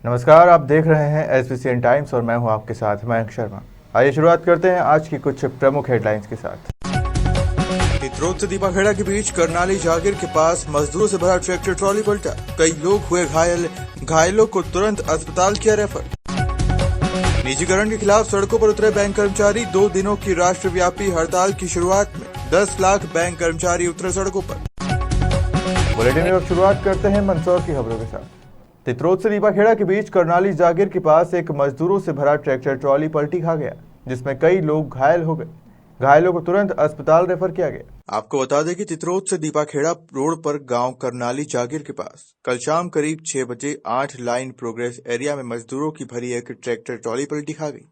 नमस्कार, आप देख रहे हैं एसबीसीएन टाइम्स और मैं हूं आपके साथ मयंक शर्मा। आइए शुरुआत करते हैं आज की कुछ प्रमुख हेडलाइंस के साथ। तित्रोत से दीपाखेड़ा के बीच करनाली जागीर के पास मजदूरों से भरा ट्रैक्टर ट्रॉली पलटा, कई लोग हुए घायल, घायलों को तुरंत अस्पताल किया रेफर। निजीकरण के खिलाफ सड़कों पर उतरे बैंक कर्मचारी, 2 दिनों की राष्ट्रव्यापी हड़ताल की शुरुआत में 10 लाख बैंक कर्मचारी उतरे सड़कों पर। बुलेटिन में शुरुआत करते हैं मंदसौर की खबरों के साथ। तित्रोत से दीपाखेड़ा के बीच करनाली जागीर के पास एक मजदूरों से भरा ट्रैक्टर ट्रॉली पलटी खा गया, जिसमें कई लोग घायल हो गए। घायलों को तुरंत अस्पताल रेफर किया गया। आपको बता दें कि तित्रोत से दीपाखेड़ा रोड पर गांव करनाली जागीर के पास कल शाम करीब 6 बजे 8 लाइन प्रोग्रेस एरिया में मजदूरों की भरी एक ट्रैक्टर ट्रॉली पलटी खा गई,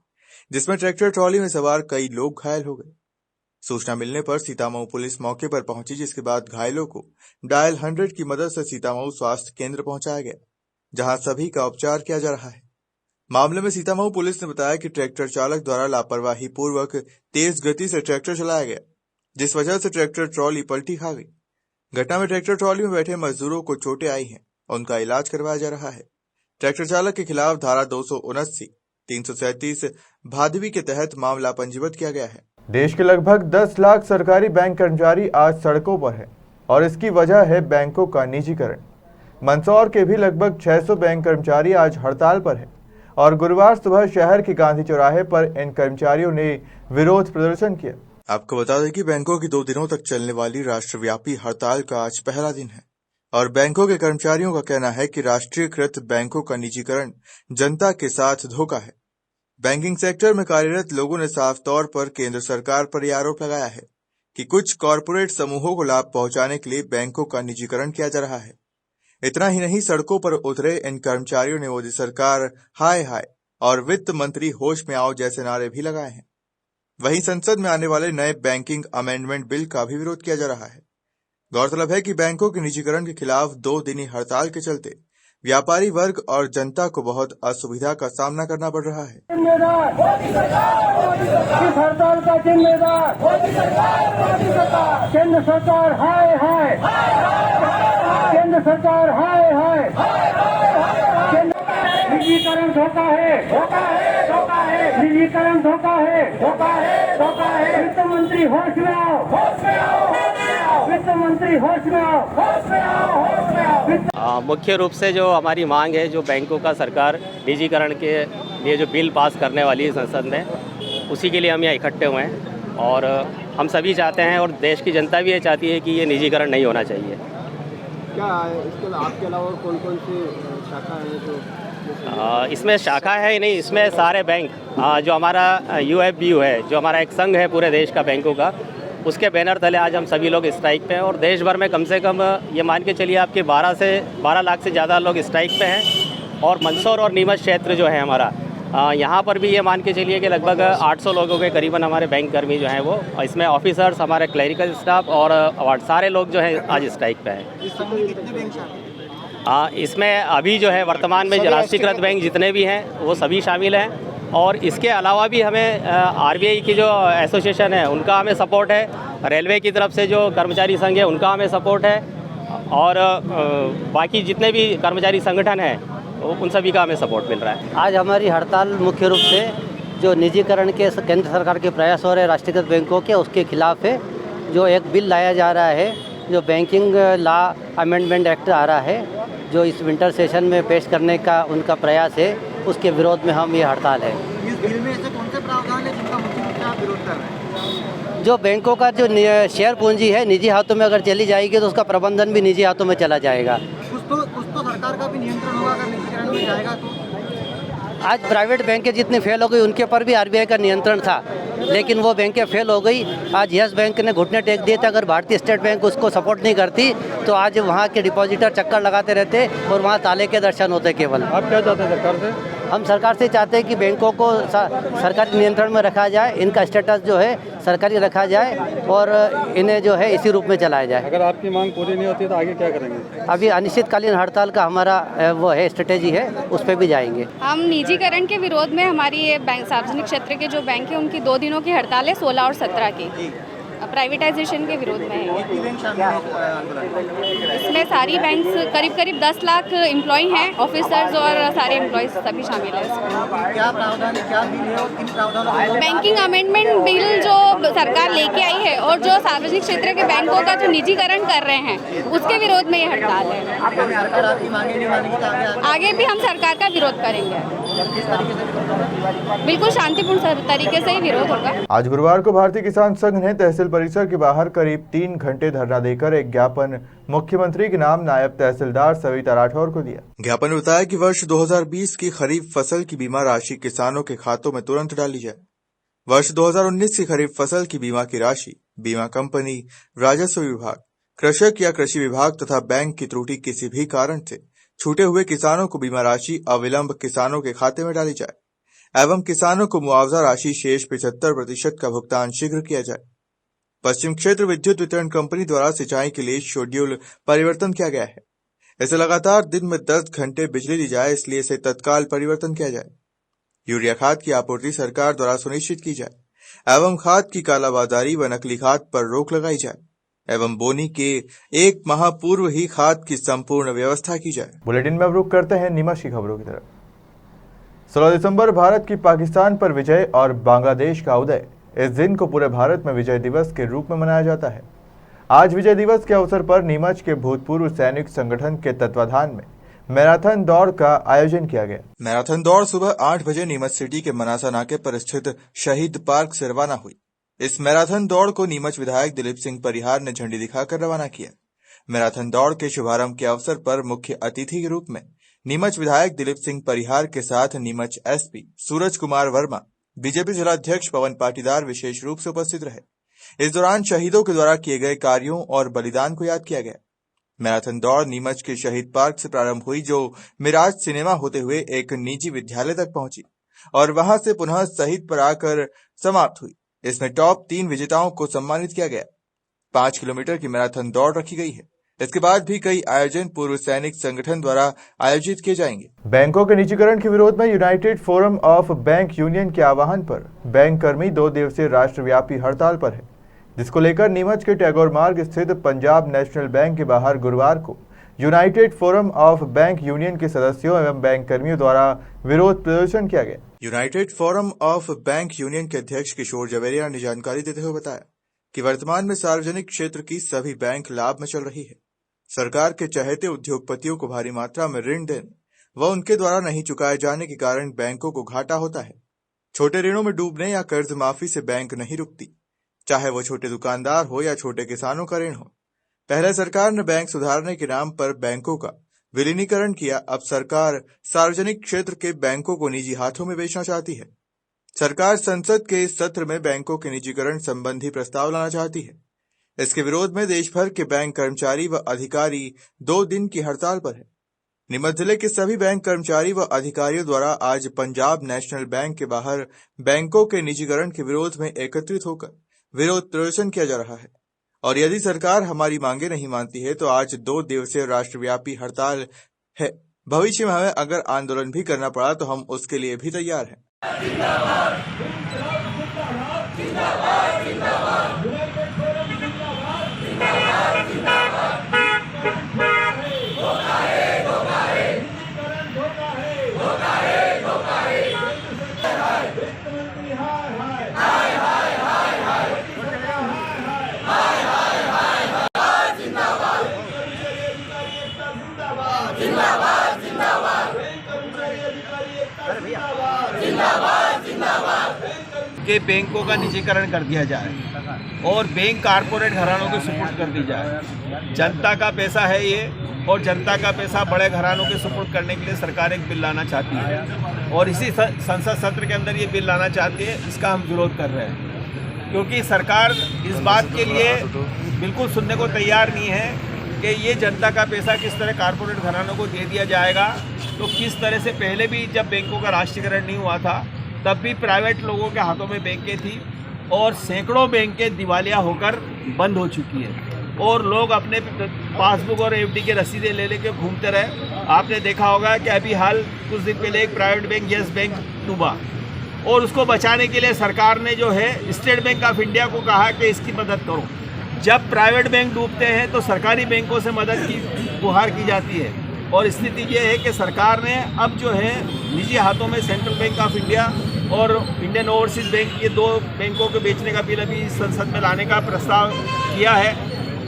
जिसमें ट्रैक्टर ट्रॉली में सवार कई लोग घायल हो गए। सूचना मिलने पर सीतामऊ पुलिस मौके पर पहुंची, जिसके बाद घायलों को डायल 100 की मदद से सीतामऊ स्वास्थ्य केंद्र पहुंचाया गया, जहां सभी का उपचार किया जा रहा है। मामले में सीतामऊ पुलिस ने बताया कि ट्रैक्टर चालक द्वारा लापरवाही पूर्वक तेज गति से ट्रैक्टर चलाया गया, जिस वजह से ट्रैक्टर ट्रॉली पलटी खा गई। घटना में ट्रैक्टर ट्रॉली में बैठे मजदूरों को चोटें आई हैं, उनका इलाज करवाया जा रहा है। ट्रैक्टर चालक के खिलाफ धारा 279, 337 भादवी के तहत मामला पंजीबद्ध किया गया है। देश के लगभग 10 लाख सरकारी बैंक कर्मचारी आज सड़कों पर है और इसकी वजह है बैंकों का निजीकरण। मंदसौर के भी लगभग 600 बैंक कर्मचारी आज हड़ताल पर है और गुरुवार सुबह शहर के गांधी चौराहे पर इन कर्मचारियों ने विरोध प्रदर्शन किया। आपको बता दें कि बैंकों की 2 दिनों तक चलने वाली राष्ट्रव्यापी हड़ताल का आज पहला दिन है और बैंकों के कर्मचारियों का कहना है कि राष्ट्रीयकृत बैंकों का निजीकरण जनता के साथ धोखा है। बैंकिंग सेक्टर में कार्यरत लोगों ने साफ तौर पर केंद्र सरकार पर यह आरोप लगाया है कि कुछ कॉरपोरेट समूहों को लाभ पहुंचाने के लिए बैंकों का निजीकरण किया जा रहा है। इतना ही नहीं, सड़कों पर उतरे इन कर्मचारियों ने मोदी सरकार हाय हाय और वित्त मंत्री होश में आओ जैसे नारे भी लगाए हैं। वहीं संसद में आने वाले नए बैंकिंग अमेंडमेंट बिल का भी विरोध किया जा रहा है। गौरतलब है कि बैंकों के निजीकरण के खिलाफ 2 दिनी हड़ताल के चलते व्यापारी वर्ग और जनता को बहुत असुविधा का सामना करना पड़ रहा है। इस हड़ताल का जिम्मेदार केंद्र सरकार हाय हाय, केंद्र सरकार हाय हाय। निजीकरण धोखा है, धोखा है, धोखा है। निजीकरण धोखा है, धोखा है, धोखा है। वित्त मंत्री होश में आओ, होश में आओ, होश में आओ। वित्त मंत्री होश में आओ, होश में आओ, होश में आओ। मुख्य रूप से जो हमारी मांग है, जो बैंकों का सरकार निजीकरण के लिए जो बिल पास करने वाली है संसद में, उसी के लिए हम यहाँ इकट्ठे हुए हैं और हम सभी चाहते हैं और देश की जनता भी ये चाहती है कि ये निजीकरण नहीं होना चाहिए। क्या इसके आपके अलावा कौन कौन सी शाखा है जो इसमें शाखा है ही नहीं, इसमें सारे बैंक जो हमारा UFBU है, जो हमारा एक संघ है पूरे देश का बैंकों का, उसके बैनर तले आज हम सभी लोग स्ट्राइक पे हैं और देश भर में कम से कम ये मान के चलिए आपके 12 लाख से ज़्यादा लोग स्ट्राइक पे हैं। और मंदसौर और नीमच क्षेत्र जो है हमारा, यहाँ पर भी ये मान के चलिए कि लगभग 800 लोगों के करीबन हमारे बैंक कर्मी जो हैं वो, इसमें ऑफिसर्स, हमारे क्लरिकल स्टाफ और सारे लोग जो हैं आज स्ट्राइक पे हैं। इस समय कितने बैंक शामिल हैं? इसमें अभी जो है वर्तमान में राष्ट्रीयकृत बैंक जितने भी हैं वो सभी शामिल हैं और इसके अलावा भी हमें RBI की जो एसोसिएशन है उनका हमें सपोर्ट है, रेलवे की तरफ से जो कर्मचारी संघ है उनका हमें सपोर्ट है और बाकी जितने भी कर्मचारी संगठन हैं उन सभी का हमें सपोर्ट मिल रहा है। आज हमारी हड़ताल मुख्य रूप से जो निजीकरण के केंद्र सरकार के प्रयास हो रहे हैं राष्ट्रीयकृत बैंकों के, उसके खिलाफ है। जो एक बिल लाया जा रहा है, जो बैंकिंग लॉ अमेंडमेंट एक्ट आ रहा है, जो इस विंटर सेशन में पेश करने का उनका प्रयास है, उसके विरोध में हम ये हड़ताल है। इस बिल में ऐसे कौन से प्रावधान है जिनका मुख्य रूप से आप विरोध कर रहे हैं? जो बैंकों का जो शेयर पूंजी है निजी हाथों में अगर चली जाएगी तो उसका प्रबंधन भी निजी हाथों में चला जाएगा। कुछ तो सरकार का भी नियंत्रण होगा अगर निजीकरण में जाएगा तो। आज प्राइवेट बैंकें जितनी फेल हो गई उनके पर भी RBI का नियंत्रण था, लेकिन वो बैंकें फेल हो गई। आज यस बैंक ने घुटने टेक दिए थे। अगर भारतीय स्टेट बैंक उसको सपोर्ट नहीं करती तो आज वहाँ के डिपॉजिटर चक्कर लगाते रहते और वहाँ ताले के दर्शन होते केवल। आप क्या चाहते हैं सरकार से? हम सरकार से चाहते हैं कि बैंकों को सरकारी नियंत्रण में रखा जाए, इनका स्टेटस जो है सरकारी रखा जाए और इन्हें जो है इसी रूप में चलाया जाए। अगर आपकी मांग पूरी नहीं होती तो आगे क्या करेंगे? अभी अनिश्चितकालीन हड़ताल का हमारा वो है स्ट्रेटेजी है, उस पर भी जाएंगे। हम निजीकरण के विरोध में हमारी ये बैंक सार्वजनिक क्षेत्र के जो बैंक है उनकी 2 दिनों की हड़ताल है, 16 और 17 की। प्राइवेटाइजेशन के विरोध में है। कितनी बैंक शामिल है इस आंदोलन में? इसमें सारी बैंक्स करीब 10 लाख एम्प्लॉय हैं, ऑफिसर्स और सारे एम्प्लॉयज़ सभी शामिल हैं इसमें। क्या प्रावधान है, क्या बिल है और किन प्रावधानों को? बैंकिंग अमेंडमेंट बिल जो सरकार लेके आई है और जो सार्वजनिक क्षेत्र के बैंकों का जो निजीकरण कर रहे हैं उसके विरोध में ये हड़ताल है। सरकार आपकी मांगे नहीं मानेगी तो आगे भी हम सरकार का विरोध करेंगे, किस तरीके से विरोध होगा? बिल्कुल शांतिपूर्ण तरीके से ही विरोध होगा। आज गुरुवार को भारतीय किसान संघ ने तहसील परिसर के बाहर करीब 3 घंटे धरना देकर एक ज्ञापन मुख्यमंत्री के नाम नायब तहसीलदार सविता राठौर को दिया। ज्ञापन में बताया कि वर्ष 2020 की खरीफ फसल की बीमा राशि किसानों के खातों में तुरंत डाली जाए। वर्ष 2019 की खरीफ फसल की बीमा की राशि बीमा कंपनी, राजस्व विभाग, कृषक या कृषि विभाग तथा बैंक की त्रुटि किसी भी कारण से छूटे हुए किसानों को बीमा राशि अविलंब किसानों के खाते में डाली जाए एवं किसानों को मुआवजा राशि शेष 75% का भुगतान शीघ्र किया जाए। पश्चिम क्षेत्र विद्युत वितरण कंपनी द्वारा सिंचाई के लिए शेड्यूल परिवर्तन किया गया है। इसे लगातार दिन में 10 घंटे बिजली दी जाए, इसलिए इसे तत्काल परिवर्तन किया जाए। यूरिया खाद की आपूर्ति सरकार द्वारा सुनिश्चित की जाए एवं खाद की कालाबाजारी व नकली खाद पर रोक लगाई जाए एवं बोनी के 1 माह पूर्व ही खाद की संपूर्ण व्यवस्था की जाए। बुलेटिन में अब रुक करते हैं नीमच की खबरों की तरफ। 16 दिसंबर भारत की पाकिस्तान पर विजय और बांग्लादेश का उदय। इस दिन को पूरे भारत में विजय दिवस के रूप में मनाया जाता है। आज विजय दिवस के अवसर पर नीमच के भूतपूर्व सैनिक संगठन के तत्वाधान में मैराथन दौड़ का आयोजन किया गया। मैराथन दौड़ सुबह 8 बजे नीमच सिटी के मनासा नाके पर स्थित शहीद पार्क से रवाना हुई। इस मैराथन दौड़ को नीमच विधायक दिलीप सिंह परिहार ने झंडी दिखाकर रवाना किया। मैराथन दौड़ के शुभारंभ के अवसर पर मुख्य अतिथि के रूप में नीमच विधायक दिलीप सिंह परिहार के साथ नीमच एसपी सूरज कुमार वर्मा, बीजेपी जिलाध्यक्ष पवन पाटीदार विशेष रूप से उपस्थित रहे। इस दौरान शहीदों के द्वारा किए गए कार्यों और बलिदान को याद किया गया। मैराथन दौड़ नीमच के शहीद पार्क से प्रारंभ हुई, जो मिराज सिनेमा होते हुए एक निजी विद्यालय तक पहुंची और वहां से पुनः शहीद पर आकर समाप्त हुई। इसमें टॉप 3 विजेताओं को सम्मानित किया गया। 5 किलोमीटर की मैराथन दौड़ रखी गई है। इसके बाद भी कई आयोजन पूर्व सैनिक संगठन द्वारा आयोजित किए जाएंगे। बैंकों के निजीकरण के विरोध में United forum of bank union के आह्वान पर बैंक कर्मी 2 दिवसीय राष्ट्रव्यापी हड़ताल पर है, जिसको लेकर नीमच के टैगोर मार्ग स्थित पंजाब नेशनल बैंक के बाहर गुरुवार को United forum of bank union के सदस्यों एवं बैंक कर्मियों द्वारा विरोध प्रदर्शन किया गया। United forum of bank union के अध्यक्ष किशोर जवेरिया ने जानकारी देते हुए बताया कि वर्तमान में सार्वजनिक क्षेत्र की सभी बैंक लाभ में चल रही है। सरकार के चहेते उद्योगपतियों को भारी मात्रा में ऋण देने व उनके द्वारा नहीं चुकाए जाने के कारण बैंकों को घाटा होता है। छोटे ऋणों में डूबने या कर्ज माफी से बैंक नहीं रुकती, चाहे वो छोटे दुकानदार हो या छोटे किसानों का ऋण हो। पहले सरकार ने बैंक सुधारने के नाम पर बैंकों का विलीनीकरण किया। अब सरकार सार्वजनिक क्षेत्र के बैंकों को निजी हाथों में बेचना चाहती है। सरकार संसद के इस सत्र में बैंकों के निजीकरण संबंधी प्रस्ताव लाना चाहती है। इसके विरोध में देश भर के बैंक कर्मचारी व अधिकारी 2 दिन की हड़ताल पर है। नीमच जिले के सभी बैंक कर्मचारी व अधिकारियों द्वारा आज पंजाब नेशनल बैंक के बाहर बैंकों के निजीकरण के विरोध में एकत्रित होकर विरोध प्रदर्शन किया जा रहा है और यदि सरकार हमारी मांगे नहीं मानती है तो आज 2 दिवसीय राष्ट्रव्यापी हड़ताल है। भविष्य में हमें अगर आंदोलन भी करना पड़ा तो हम उसके लिए भी तैयार हैं। के बैंकों का निजीकरण कर दिया जाए और बैंक कारपोरेट घरानों को सुपुर्द कर दी जाए। जनता का पैसा है ये और जनता का पैसा बड़े घरानों के सुपुर्द करने के लिए सरकार एक बिल लाना चाहती है और इसी संसद सत्र के अंदर ये बिल लाना चाहती है। इसका हम विरोध कर रहे हैं क्योंकि सरकार इस बात के लिए बिल्कुल सुनने को तैयार नहीं है कि ये जनता का पैसा किस तरह कारपोरेट घरानों को दे दिया जाएगा। तो किस तरह से पहले भी जब बैंकों का राष्ट्रीयकरण नहीं हुआ था तब भी प्राइवेट लोगों के हाथों में बैंकें थी और सैकड़ों बैंकें दिवालिया होकर बंद हो चुकी है और लोग अपने पासबुक और एफडी के रसीदें ले लेके घूमते रहे। आपने देखा होगा कि अभी हाल कुछ दिन पहले एक प्राइवेट बैंक येस बैंक डूबा और उसको बचाने के लिए सरकार ने जो है स्टेट बैंक ऑफ इंडिया को कहा कि इसकी मदद करो। जब प्राइवेट बैंक डूबते हैं तो सरकारी बैंकों से मदद की गुहार की जाती है, और स्थिति ये है कि सरकार ने अब जो है निजी हाथों में सेंट्रल बैंक ऑफ इंडिया और इंडियन ओवरसीज बैंक, ये दो बैंकों के बेचने का बिल अभी संसद में लाने का प्रस्ताव किया है।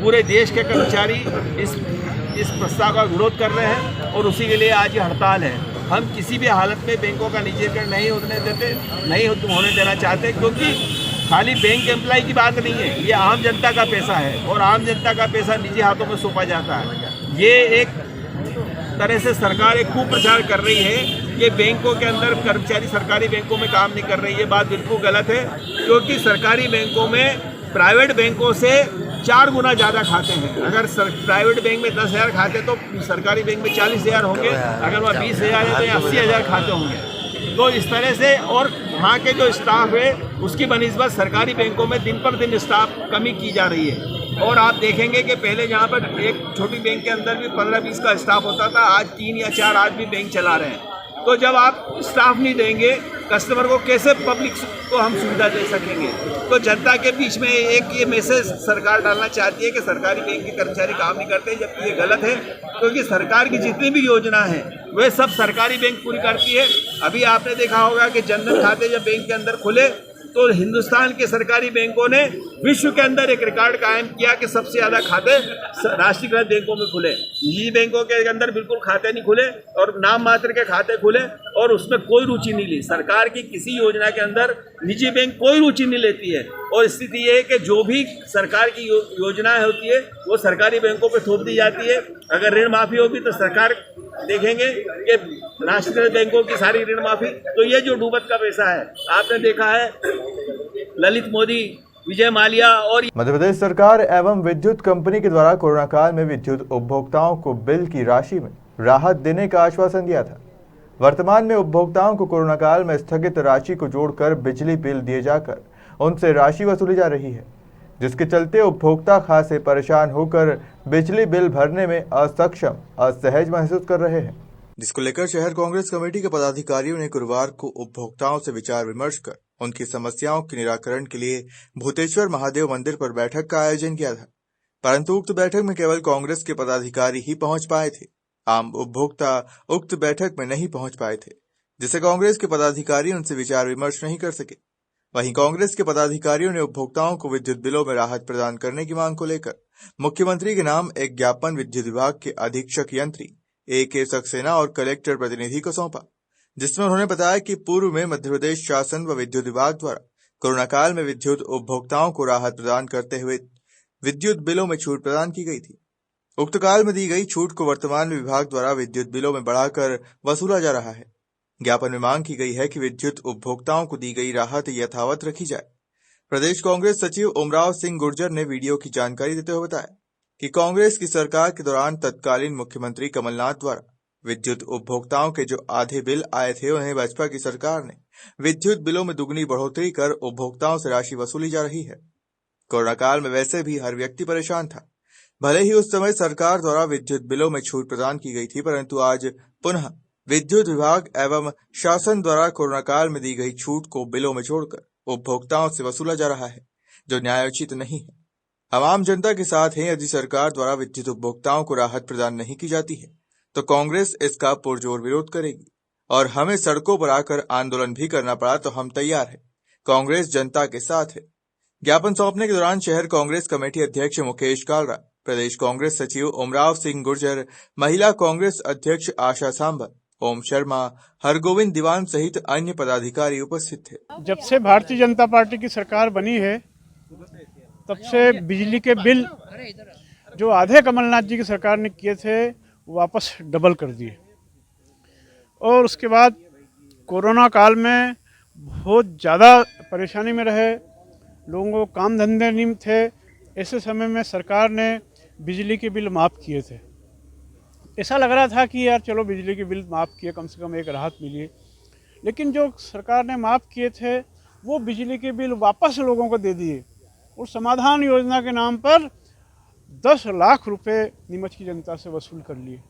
पूरे देश के कर्मचारी इस प्रस्ताव का विरोध कर रहे हैं और उसी के लिए आज ये हड़ताल है। हम किसी भी हालत में बैंकों का निजीकरण नहीं होने देना चाहते, क्योंकि खाली बैंक एम्प्लॉय की बात नहीं है, ये आम जनता का पैसा है और आम जनता का पैसा निजी हाथों में सौंपा जाता है। ये एक तरह से सरकार एक कुप्रचार कर रही है कि बैंकों के अंदर कर्मचारी सरकारी बैंकों में काम नहीं कर रही है। बात बिल्कुल गलत है, क्योंकि सरकारी बैंकों में प्राइवेट बैंकों से 4 गुना ज़्यादा खाते हैं। अगर प्राइवेट बैंक में 10,000 खाते तो सरकारी बैंक में 40,000 होंगे, अगर वह 20,000 है तो यहाँ 80,000 खाते होंगे। तो इस तरह से, और वहाँ के जो स्टाफ है उसकी बनिस्बत सरकारी बैंकों में दिन पर दिन स्टाफ कमी की जा रही है। और आप देखेंगे कि पहले जहाँ पर एक छोटी बैंक के अंदर भी 15-20 का स्टाफ होता था, आज 3 या 4 आदमी बैंक चला रहे हैं। तो जब आप स्टाफ नहीं देंगे कस्टमर को, कैसे पब्लिक को हम सुविधा दे सकेंगे? तो जनता के बीच में एक ये मैसेज सरकार डालना चाहती है कि सरकारी बैंक के कर्मचारी काम नहीं करते, जबकि ये गलत है, क्योंकि सरकार की जितनी भी योजना है वे सब सरकारी बैंक पूरी करती है। अभी आपने देखा होगा कि जनधन खाते जब बैंक के अंदर खुले तो हिंदुस्तान के सरकारी बैंकों ने विश्व के अंदर एक रिकॉर्ड कायम किया कि सबसे ज़्यादा खाते राष्ट्रीयकृत बैंकों में खुले। निजी बैंकों के अंदर बिल्कुल खाते नहीं खुले और नाम मात्र के खाते खुले, और उसमें कोई रुचि नहीं ली। सरकार की किसी योजना के अंदर निजी बैंक कोई रुचि नहीं लेती है, और स्थिति ये है कि जो भी सरकार की योजनाएं होती है वो सरकारी बैंकों पर थोप दी जाती है। अगर ऋण माफ़ी होगी तो सरकार देखेंगे कि राष्ट्रीयकृत बैंकों की सारी ऋण माफ़ी। तो ये जो डूबत का पैसा है, आपने देखा है ललित मोदी, विजय माल्या और मध्य प्रदेश सरकार एवं विद्युत कंपनी के द्वारा कोरोना काल में विद्युत उपभोक्ताओं को बिल की राशि में राहत देने का आश्वासन दिया था। वर्तमान में उपभोक्ताओं को कोरोना काल में स्थगित राशि को जोड़कर बिजली बिल दिए जाकर उनसे राशि वसूली जा रही है, जिसके चलते उपभोक्ता खासे परेशान होकर बिजली बिल भरने में असक्षम, असहज महसूस कर रहे हैं। जिसको लेकर शहर कांग्रेस कमेटी के पदाधिकारियों ने गुरुवार को उपभोक्ताओं से विचार विमर्श कर उनकी समस्याओं के निराकरण के लिए भूतेश्वर महादेव मंदिर पर बैठक का आयोजन किया था, परंतु उक्त बैठक में केवल कांग्रेस के पदाधिकारी ही पहुंच पाए थे। आम उपभोक्ता उक्त बैठक में नहीं पहुंच पाए थे, जिससे कांग्रेस के पदाधिकारी उनसे विचार विमर्श नहीं कर सके। वहीं कांग्रेस के पदाधिकारियों ने उपभोक्ताओं को विद्युत बिलों में राहत प्रदान करने की मांग को लेकर मुख्यमंत्री के नाम एक ज्ञापन विद्युत विभाग के अधीक्षक यंत्री A.K. सक्सेना और कलेक्टर प्रतिनिधि को सौंपा, जिसमें उन्होंने बताया कि पूर्व में मध्य प्रदेश शासन व विद्युत विभाग द्वारा कोरोना काल में विद्युत उपभोक्ताओं को राहत प्रदान करते हुए विद्युत बिलों में छूट प्रदान की गई थी। उक्त काल में दी गई छूट को वर्तमान में विभाग द्वारा विद्युत बिलों में बढ़ाकर वसूला जा रहा है। ज्ञापन में मांग की गई है कि विद्युत उपभोक्ताओं को दी गई राहत यथावत रखी जाए। प्रदेश कांग्रेस सचिव ओमराव सिंह गुर्जर ने वीडियो की जानकारी देते हुए बताया कि कांग्रेस की सरकार के दौरान तत्कालीन मुख्यमंत्री कमलनाथ द्वारा विद्युत उपभोक्ताओं के जो आधे बिल आए थे उन्हें भाजपा की सरकार ने विद्युत बिलों में दुगनी बढ़ोतरी कर उपभोक्ताओं से राशि वसूली जा रही है। कोरोना काल में वैसे भी हर व्यक्ति परेशान था। भले ही उस समय सरकार द्वारा विद्युत बिलों में छूट प्रदान की गई थी, परंतु आज पुनः विद्युत विभाग एवं शासन द्वारा कोरोना काल में दी गई छूट को बिलों में जोड़कर उपभोक्ताओं से वसूला जा रहा है, जो न्यायोचित नहीं है। हम आम जनता के साथ हैं। यदि सरकार द्वारा विद्युत उपभोक्ताओं को राहत प्रदान नहीं की जाती है तो कांग्रेस इसका पुरजोर विरोध करेगी, और हमें सड़कों पर आकर आंदोलन भी करना पड़ा तो हम तैयार हैं। कांग्रेस जनता के साथ है। ज्ञापन सौंपने के दौरान शहर कांग्रेस कमेटी अध्यक्ष मुकेश कालरा, प्रदेश कांग्रेस सचिव ओमराव सिंह गुर्जर, महिला कांग्रेस अध्यक्ष आशा सांबर, ओम शर्मा, हरगोविंद दीवान सहित अन्य पदाधिकारी उपस्थित थे। जब से भारतीय जनता पार्टी की सरकार बनी है तब से बिजली के बिल जो आधे कमलनाथ जी की सरकार ने किए थे वापस डबल कर दिए, और उसके बाद कोरोना काल में बहुत ज़्यादा परेशानी में रहे, लोगों को काम धंधे नहीं थे। ऐसे समय में सरकार ने बिजली के बिल माफ़ किए थे। ऐसा लग रहा था कि यार चलो बिजली के बिल माफ़ किए, कम से कम एक राहत मिली। लेकिन जो सरकार ने माफ़ किए थे वो बिजली के बिल वापस लोगों को दे दिए, और समाधान योजना के नाम पर 10 लाख रुपए नीमच की जनता से वसूल कर लिए।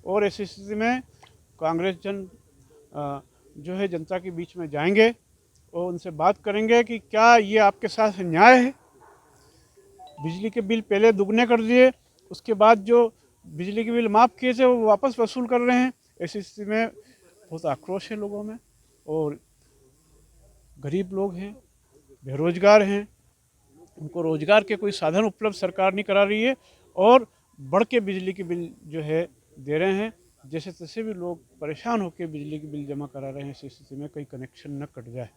और ऐसी स्थिति में कांग्रेस जन जो है जनता के बीच में जाएंगे और उनसे बात करेंगे कि क्या ये आपके साथ न्याय है। बिजली के बिल पहले दुगने कर दिए, उसके बाद जो बिजली के बिल माफ़ किए थे वो वापस वसूल कर रहे हैं। ऐसी स्थिति में बहुत आक्रोश है लोगों में, और गरीब लोग हैं, बेरोजगार हैं, उनको रोजगार के कोई साधन उपलब्ध सरकार नहीं करा रही है, और बढ़ के बिजली के बिल जो है दे रहे हैं। जैसे तैसे भी लोग परेशान होकर बिजली के बिल जमा करा रहे हैं। ऐसी स्थिति में कहीं कनेक्शन न कट जाए,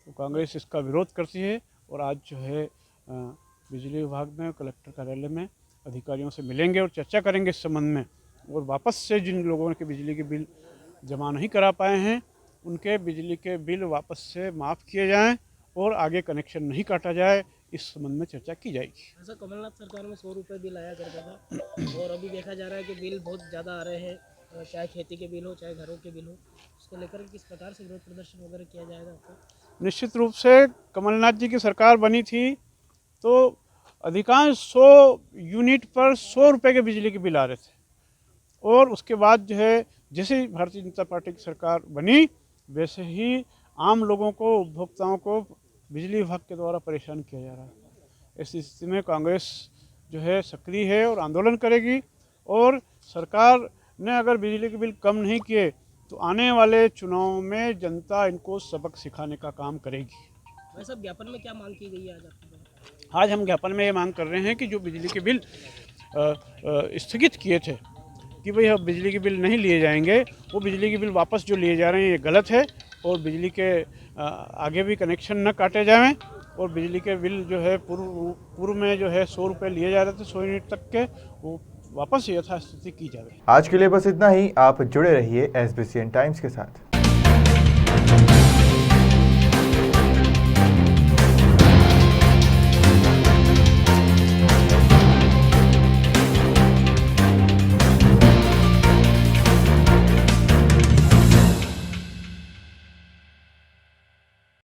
तो कांग्रेस इसका विरोध करती है। और आज जो है बिजली विभाग में, कलेक्टर कार्यालय में अधिकारियों से मिलेंगे और चर्चा करेंगे इस संबंध में, और वापस से जिन लोगों के बिजली के बिल जमा नहीं करा पाए हैं उनके बिजली के बिल वापस से माफ़ किए जाएं और आगे कनेक्शन नहीं काटा जाए, इस संबंध में चर्चा की जाएगी। ऐसा कमलनाथ सरकार में 100 रुपये बिल आया करता था, और अभी देखा जा रहा है कि बिल बहुत ज़्यादा आ रहे हैं, चाहे खेती के बिल हो चाहे घरों के बिल हो। उसको लेकर किस प्रकार से विरोध प्रदर्शन वगैरह किया जाएगा आपको? निश्चित रूप से कमलनाथ जी की सरकार बनी थी तो अधिकांश 100 यूनिट पर 100 रुपये के बिजली के बिल आ रहे थे, और उसके बाद जो है जैसे ही भारतीय जनता पार्टी की सरकार बनी वैसे ही आम लोगों को, उपभोक्ताओं को बिजली विभाग के द्वारा परेशान किया जा रहा है। ऐसी स्थिति में कांग्रेस जो है सक्रिय है और आंदोलन करेगी, और सरकार ने अगर बिजली के बिल कम नहीं किए तो आने वाले चुनाव में जनता इनको सबक सिखाने का काम करेगी। वैसे ज्ञापन में क्या मांग की गई है आज आपके? आज हम ज्ञापन में ये मांग कर रहे हैं कि जो बिजली के बिल स्थगित किए थे कि भाई अब बिजली के बिल नहीं लिए जाएंगे, वो बिजली के बिल वापस जो लिए जा रहे हैं ये गलत है, और बिजली के आगे भी कनेक्शन न काटे जाएं, और बिजली के बिल जो है पूर्व में जो है 100 रुपये लिए जा रहे थे 100 यूनिट तक के, वो वापस यथास्थिति की जाए। आज के लिए बस इतना ही। आप जुड़े रहिए SBCN टाइम्स के साथ।